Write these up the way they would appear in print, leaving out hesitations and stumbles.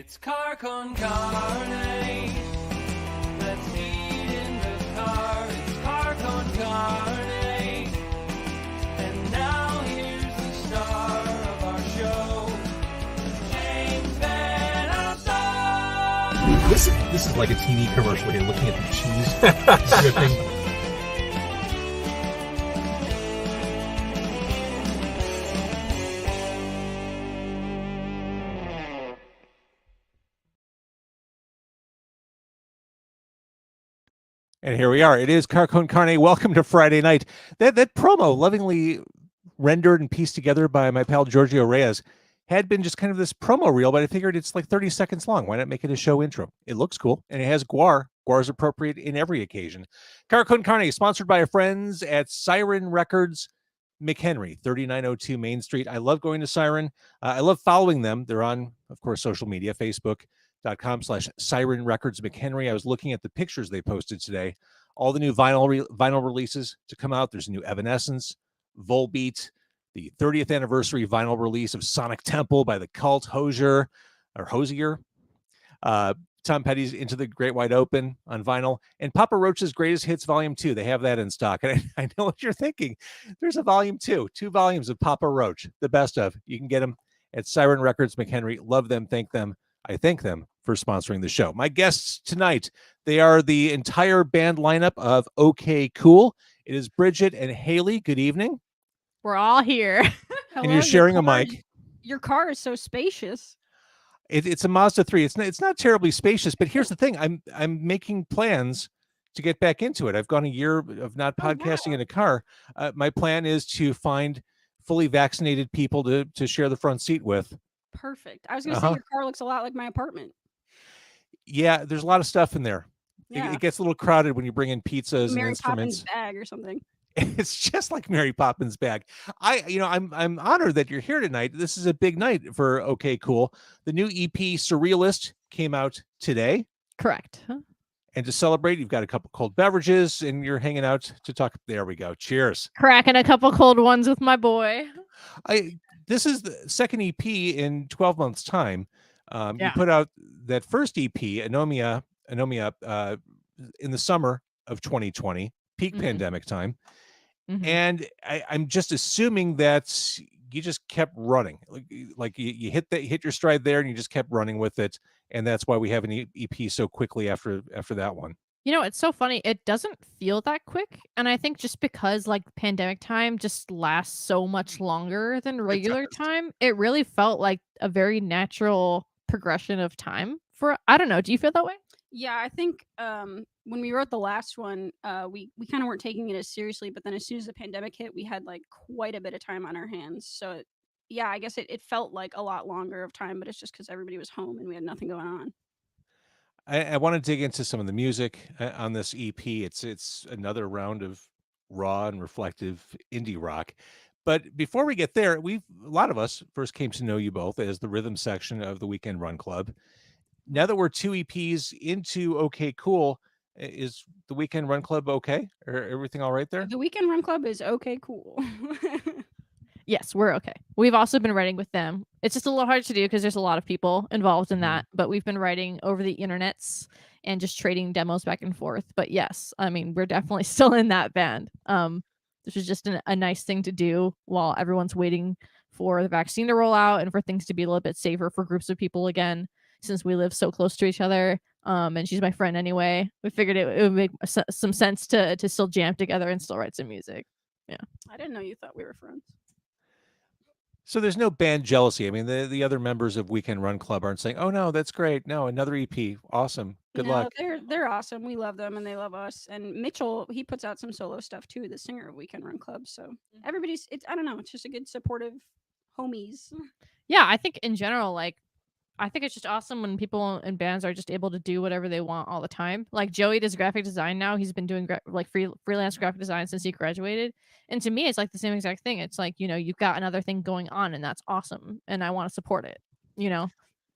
It's Car Con Carne. Let's eat in the car. It's Car Con Carne. And now here's the star of our show, James Van Alstyne. This is like a TV commercial here, looking at the cheese dripping. And here we are. It is Car Con Carne. Welcome to Friday night. That promo, lovingly rendered and pieced together by my pal Giorgio Reyes, had been just kind of this promo reel, but I figured it's like 30 seconds long. Why not make it a show intro? It looks cool, and it has guar. Guar is appropriate in every occasion. Car Con Carne, sponsored by our friends at Siren Records McHenry, 3902 Main Street. I love going to Siren. I love following them. They're on, of course, social media, Facebook.com/Siren Records McHenry. I was looking at the pictures they posted today. All the new vinyl releases to come out. There's a new Evanescence, Volbeat, the 30th anniversary vinyl release of Sonic Temple by the Cult, Hosier. Tom Petty's Into the Great Wide Open on vinyl, and Papa Roach's Greatest Hits Volume 2. They have that in stock. And I know what you're thinking. There's a Volume 2, 2 volumes of Papa Roach, the best of. You can get them at Siren Records McHenry. Love them. Thank them. I thank them for sponsoring the show. My guests tonight, they are the entire band lineup of OK Cool. It is Bridget and Haley. Good evening. We're all here. Hello, And you're sharing a mic. Your car is so spacious. It's a Mazda 3. It's not terribly spacious, but here's the thing. I'm making plans to get back into it. I've gone a year of not podcasting in a car. My plan is to find fully vaccinated people to share the front seat with. Perfect. I was going to say your car looks a lot like my apartment. Yeah, there's a lot of stuff in there. Yeah. It gets a little crowded when you bring in pizzas Mary and instruments. Poppins bag or something. It's just like Mary Poppins bag. I'm honored that you're here tonight. This is a big night for OK Cool. The new EP Surrealist came out today. Correct. And to celebrate, you've got a couple cold beverages and you're hanging out to talk. There we go. Cheers. Cracking a couple cold ones with my boy. This is the second EP in 12 months time. Yeah. You put out that first EP, Anomia, in the summer of 2020, peak pandemic time. Mm-hmm. And I'm just assuming that you just kept running, like you hit your stride there, and you just kept running with it, and that's why we have an EP so quickly after that one. You know, it's so funny. It doesn't feel that quick, and I think just because like pandemic time just lasts so much longer than regular time, it really felt like a very natural progression of time. I don't know. Do you feel that way? Yeah, I think when we wrote the last one, we kind of weren't taking it as seriously, but then as soon as the pandemic hit, we had like quite a bit of time on our hands. So I guess it felt like a lot longer of time, but it's just because everybody was home and we had nothing going on. I want to dig into some of the music on this EP. It's another round of raw and reflective indie rock. But before we get there, a lot of us first came to know you both as the rhythm section of the Weekend Run Club. Now that we're 2 EPs into OK Cool, is the Weekend Run Club okay? Or everything all right there? The Weekend Run Club is OK Cool. Yes, we're okay. We've also been writing with them. It's just a little hard to do because there's a lot of people involved in that, but we've been writing over the internets and just trading demos back and forth. But yes, I mean, we're definitely still in that band. This is just a nice thing to do while everyone's waiting for the vaccine to roll out and for things to be a little bit safer for groups of people again, since we live so close to each other. And she's my friend anyway. We figured it would make some sense to still jam together and still write some music. Yeah. I didn't know you thought we were friends. So there's no band jealousy. I mean, the other members of Weekend Run Club aren't saying, "Oh no, that's great. No, another EP, awesome. Good luck." They're awesome. We love them and they love us. And Mitchell, he puts out some solo stuff too, the singer of Weekend Run Club. So everybody's I don't know, it's just a good supportive homies. Yeah, I think in general, like, I think it's just awesome when people in bands are just able to do whatever they want all the time. Like Joey does graphic design now. He's been doing freelance graphic design since he graduated. And to me, it's like the same exact thing. It's like, you've got another thing going on and that's awesome. And I want to support it.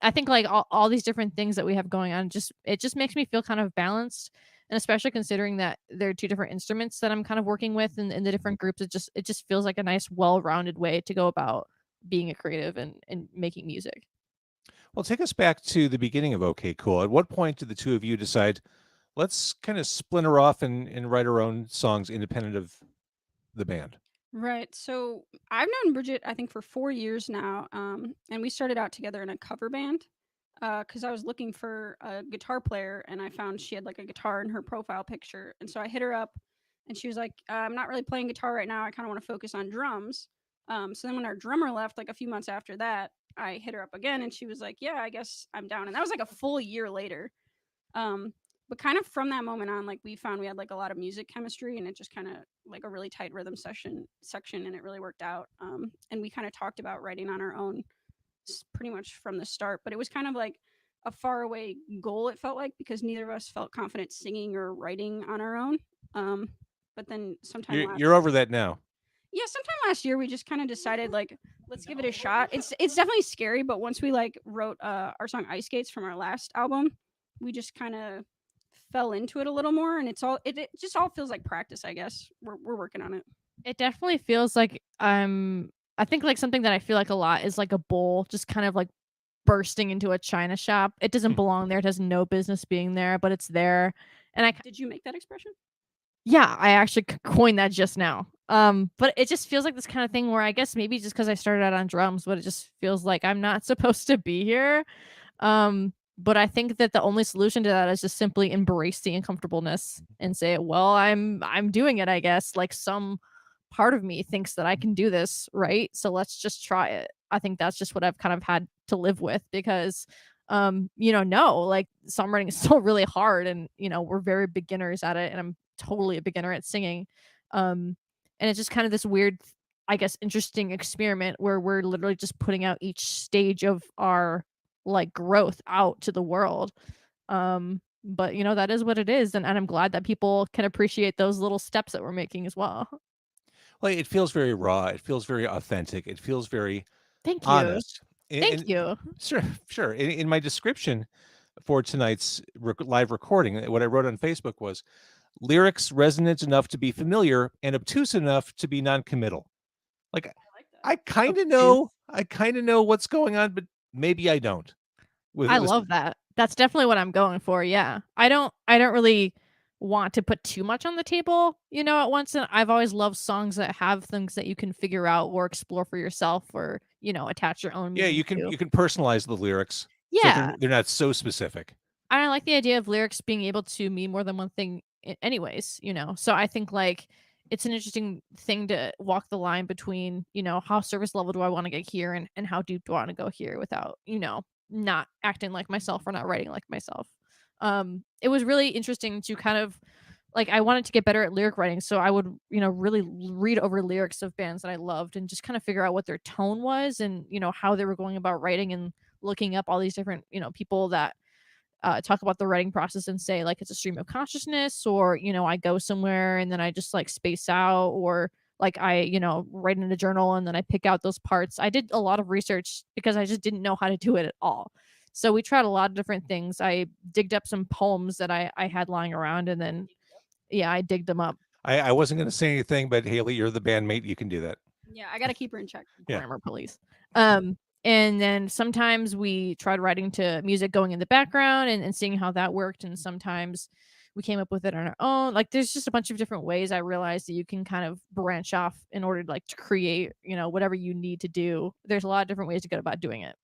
I think like all these different things that we have going on, it just makes me feel kind of balanced. And especially considering that there are 2 different instruments that I'm kind of working with in the different groups, it just feels like a nice, well-rounded way to go about being a creative and making music. Well, take us back to the beginning of OK Cool. At what point did the two of you decide, let's kind of splinter off and write our own songs independent of the band? Right. So I've known Bridget, I think, for 4 years now. And we started out together in a cover band because I was looking for a guitar player and I found she had like a guitar in her profile picture. And so I hit her up and she was like, I'm not really playing guitar right now. I kind of want to focus on drums. So then when our drummer left, like a few months after that, I hit her up again and she was like, yeah, I guess I'm down. And that was like a full year later. Um, but kind of from that moment on, like we found we had like a lot of music chemistry and it just kind of like a really tight rhythm section and it really worked out. And we kind of talked about writing on our own pretty much from the start, but it was kind of like a far away goal, it felt like, because neither of us felt confident singing or writing on our own. But then You're over that now. sometime last year we just kind of decided like let's give it a shot. It's definitely scary, but once we like wrote our song Ice Skates from our last album, we just kind of fell into it a little more and it just all feels like practice, I guess. We're working on it. It definitely feels like I think like something that I feel like a lot is like a bull just kind of like bursting into a china shop. It doesn't belong there. It has no business being there, but it's there. And Did you make that expression? yeah, I actually coined that just now. But it just feels like this kind of thing where I guess maybe just because I started out on drums, but it just feels like I'm not supposed to be here. But I think that the only solution to that is just simply embrace the uncomfortableness and say, well, I'm doing it, I guess. Like some part of me thinks that I can do this, right? So let's just try it. I think that's just what I've kind of had to live with because no, like songwriting is still really hard and we're very beginners at it and I'm totally a beginner at singing. And it's just kind of this weird, I guess, interesting experiment where we're literally just putting out each stage of our like growth out to the world. But that is what it is. And I'm glad that people can appreciate those little steps that we're making as well. Well, it feels very raw. It feels very authentic. It feels very Thank you. honest. Thank you. Sure. In my description for tonight's live recording, what I wrote on Facebook was lyrics resonant enough to be familiar and obtuse enough to be non-committal. Like like that. I kind of know what's going on, but maybe I don't. I love that. That's definitely what I'm going for. Yeah. I don't really want to put too much on the table, at once. And I've always loved songs that have things that you can figure out or explore for yourself or, attach your own Yeah, meaning you can personalize the lyrics. Yeah. So they're not so specific. I like the idea of lyrics being able to mean more than one thing anyways, So I think like it's an interesting thing to walk the line between, how surface level do I want to get here and how deep do I want to go here without, not acting like myself or not writing like myself. It was really interesting to kind of like I wanted to get better at lyric writing, so I would, really read over lyrics of bands that I loved and just kind of figure out what their tone was and, how they were going about writing and looking up all these different, people that talk about the writing process and say like it's a stream of consciousness or I go somewhere and then I just like space out or like I write in a journal and then I pick out those parts. I did a lot of research because I just didn't know how to do it at all, so we tried a lot of different things. I digged up some poems that I had lying around and then I digged them up. I wasn't going to say anything, but Haley, you're the bandmate. You can do that. Yeah, I gotta keep her in check. Yeah. Grammar police. And then sometimes we tried writing to music going in the background and seeing how that worked. And sometimes we came up with it on our own. Like there's just a bunch of different ways I realized that you can kind of branch off in order to like to create, whatever you need to do. There's a lot of different ways to go about doing it.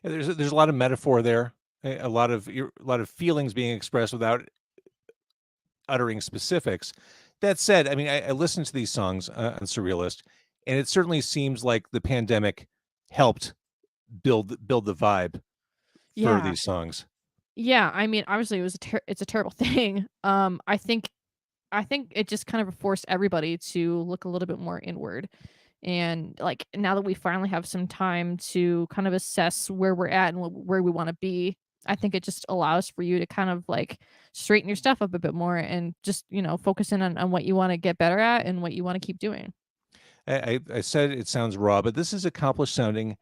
Yeah, there's a lot of metaphor there, a lot of feelings being expressed without uttering specifics. That said, I mean, I listened to these songs on Surrealist, and it certainly seems like the pandemic helped build the vibe for these songs. Yeah, I mean, obviously it's a terrible thing. I think it just kind of forced everybody to look a little bit more inward. And like now that we finally have some time to kind of assess where we're at and where we want to be, I think it just allows for you to kind of like straighten your stuff up a bit more and just, focus in on what you want to get better at and what you want to keep doing. I said it sounds raw, but this is accomplished sounding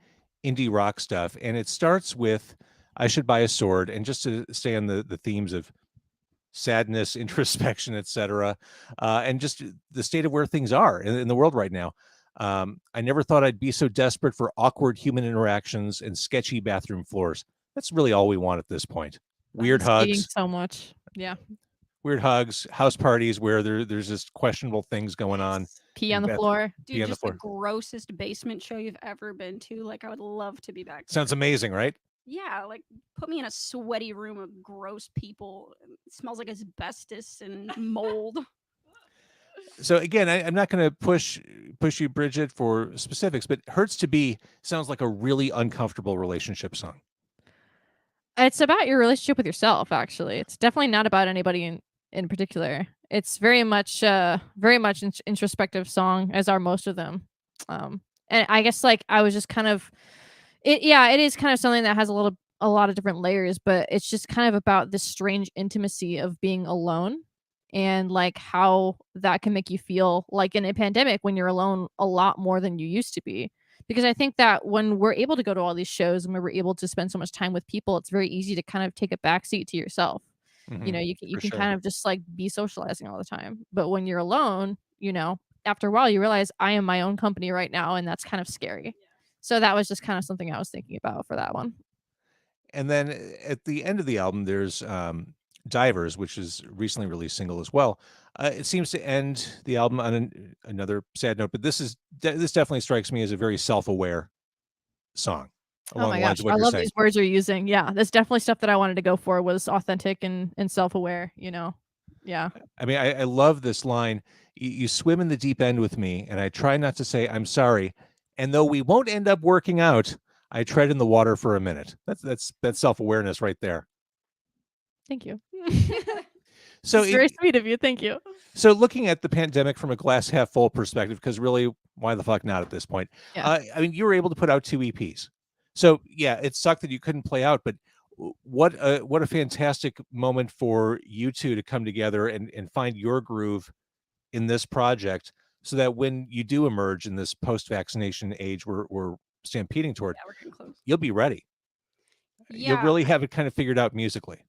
indie rock stuff. And it starts with I Should Buy a Sword. And just to stay on the themes of sadness, introspection, etc., and just the state of where things are in the world right now. I never thought I'd be so desperate for awkward human interactions and sketchy bathroom floors. That's really all we want at this point. Weird Skating hugs, so much. Yeah. house parties where there's just questionable things going on. Pee on in the Beth- floor. Pee Dude, on the just the floor. grossest basement show you've ever been to. Like, I would love to be back there. Sounds amazing, right? Yeah, like put me in a sweaty room of gross people. It smells like asbestos and mold. So again, I'm not going to push you, Bridget, for specifics, but "Hurts to Be" sounds like a really uncomfortable relationship song. It's about your relationship with yourself, actually. It's definitely not about anybody in particular. It's very much introspective song, as are most of them. And I guess like I was just kind of it is kind of something that has a lot of different layers, but it's just kind of about this strange intimacy of being alone and like how that can make you feel like in a pandemic when you're alone a lot more than you used to be. Because I think that when we're able to go to all these shows and when we're able to spend so much time with people, it's very easy to kind of take a backseat to yourself. You know, you for can sure. kind of just like be socializing all the time. But when you're alone, you know, after a while you realize I am my own company right now, and that's kind of scary. So that was just kind of something I was thinking about for that one. And then at the end of the album, there's "Divers," which is a recently released single as well. It seems to end the album on another sad note, but this definitely strikes me as a very self-aware song. Oh Along my the lines gosh, of what I you're love saying. these words you're using. Yeah, that's definitely stuff that I wanted to go for, was authentic and self-aware, you know. Yeah. I mean, I love this line. You swim in the deep end with me, and I try not to say I'm sorry. And though we won't end up working out, I tread in the water for a minute. That's self-awareness right there. Thank you. So It's very sweet of you. Thank you. So looking at the pandemic from a glass half full perspective, because really, why the fuck not at this point? Yeah. I mean, you were able to put out 2 EPs. So yeah, it sucked that you couldn't play out, but what a fantastic moment for you two to come together and find your groove in this project, so that when you do emerge in this post-vaccination age we're stampeding toward, Yeah, we're getting close. you'll be ready. You'll Yeah, really have it kind of figured out musically.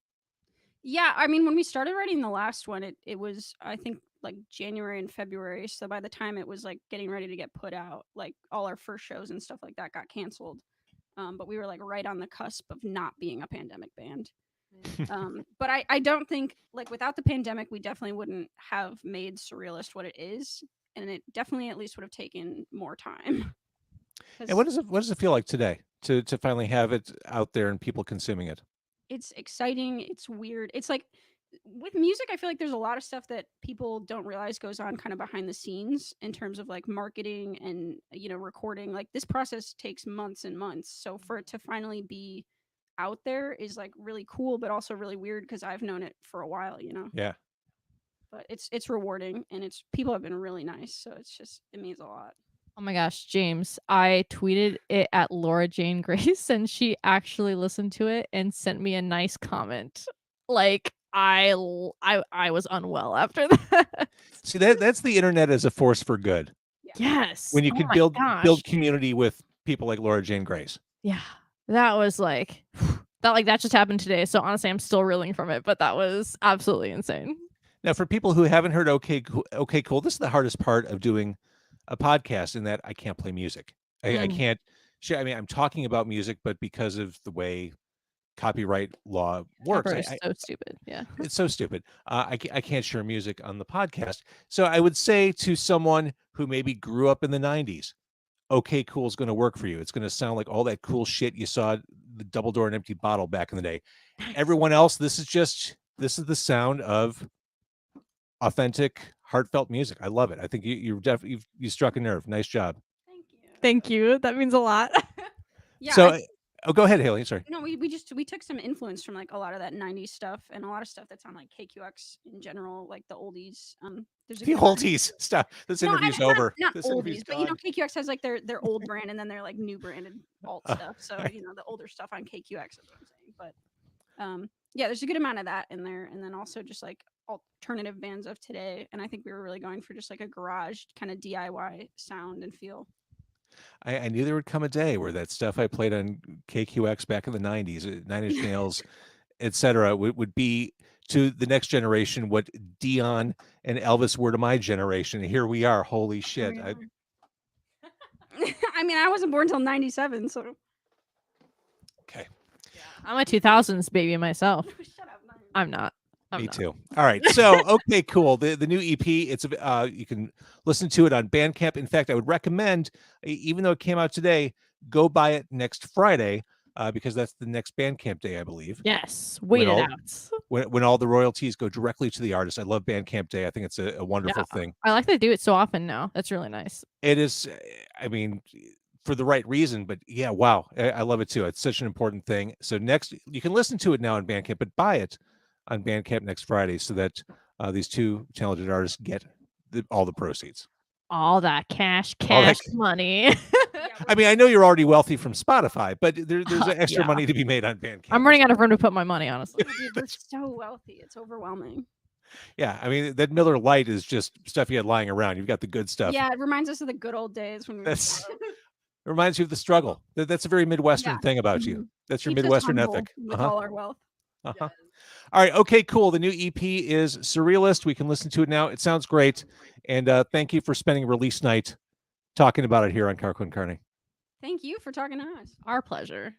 yeah. I mean, when we started writing the last one, it was, I think, like January and February. So by the time it was like getting ready to get put out, like all our first shows and stuff like that got canceled. But we were like right on the cusp of not being a pandemic band. But I don't think, like, without the pandemic, we definitely wouldn't have made Surrealist what it is, and it definitely at least would have taken more time. And what does it feel like today to finally have it out there and people consuming it? It's exciting. It's weird. It's like with music, I feel like there's a lot of stuff that people don't realize goes on kind of behind the scenes in terms of like marketing and, you know, recording. Like this process takes months and months. So for it to finally be out there is like really cool, but also really weird because I've known it for a while, you know. Yeah. But it's rewarding, and it's people have been really nice. So it means a lot. Oh my gosh, James, I tweeted it at Laura Jane Grace and she actually listened to it and sent me a nice comment. Like I was unwell after that. See, that's the internet as a force for good. Yes. When you Oh can my build gosh. community with people like Laura Jane Grace. Yeah. That was like that just happened today. So honestly, I'm still reeling from it, but that was absolutely insane. Now, for people who haven't heard Okay Cool, this is the hardest part of doing a podcast, in that I can't play music. I can't share. I mean, I'm talking about music, but because of the way copyright law works, Copper is so stupid. Yeah. it's so stupid. I can't share music on the podcast. So I would say to someone who maybe grew up in the 90s, Okay Cool is going to work for you. It's going to sound like all that cool shit you saw, the Double Door and Empty Bottle back in the day. Everyone else, this is the sound of authentic, heartfelt music. I love it. I think you struck a nerve. Nice job. Thank you. Thank you. That means a lot. Yeah. So, go ahead, Haley. Sorry. No, we took some influence from like a lot of that 90s stuff and a lot of stuff that's on like KQX in general, like the oldies. There's a The good amount- oldies. Stop. This No, interview's not- over. Not This interview's oldies, but you know, gone. KQX has like their old brand and then their like new branded alt stuff. So you know, the older stuff on KQX is what I'm saying. But yeah, there's a good amount of that in there, and then also just like alternative bands of today. And I think we were really going for just like a garage kind of DIY sound and feel. I knew there would come a day where that stuff I played on KQX back in the 90s, Nine Inch Nails, etc., would be to the next generation what Dion and Elvis were to my generation. And here we are. Holy shit. I mean, I wasn't born until 97, so Okay. I'm a 2000s baby myself. Shut up. not- I'm not. I'm Me not. too. All right. So, okay, cool. The new EP, it's you can listen to it on Bandcamp. In fact, I would recommend, even though it came out today, go buy it next Friday, because that's the next Bandcamp day, I believe. Yes. Wait it all- out. When all the royalties go directly to the artist. I love Bandcamp Day. I think it's a wonderful thing. I like they do it so often now. That's really nice. It is, I mean, for the right reason, but yeah, wow. I love it too. It's such an important thing. So next, you can listen to it now on Bandcamp, but buy it on Bandcamp next Friday so that these two talented artists get all the proceeds. All that cash All that money. I mean, I know you're already wealthy from Spotify, but there's extra Yeah. money to be made on Bandcamp. I'm running out of room to put my money, honestly. Oh, dude, we're so wealthy. It's overwhelming. Yeah, I mean, that Miller Lite is just stuff you had lying around. You've got the good stuff. Yeah, it reminds us of the good old days when we were. That's it reminds you of the struggle. That's a very Midwestern Yeah. thing about you. Mhm. That's your Keeps us Midwestern humble ethic. with all our wealth. Uh-huh. All right. Okay, cool. The new EP is Surrealist. We can listen to it now. It sounds great. And thank you for spending release night talking about it here on Car Con Carne. Thank you for talking to us. Our pleasure.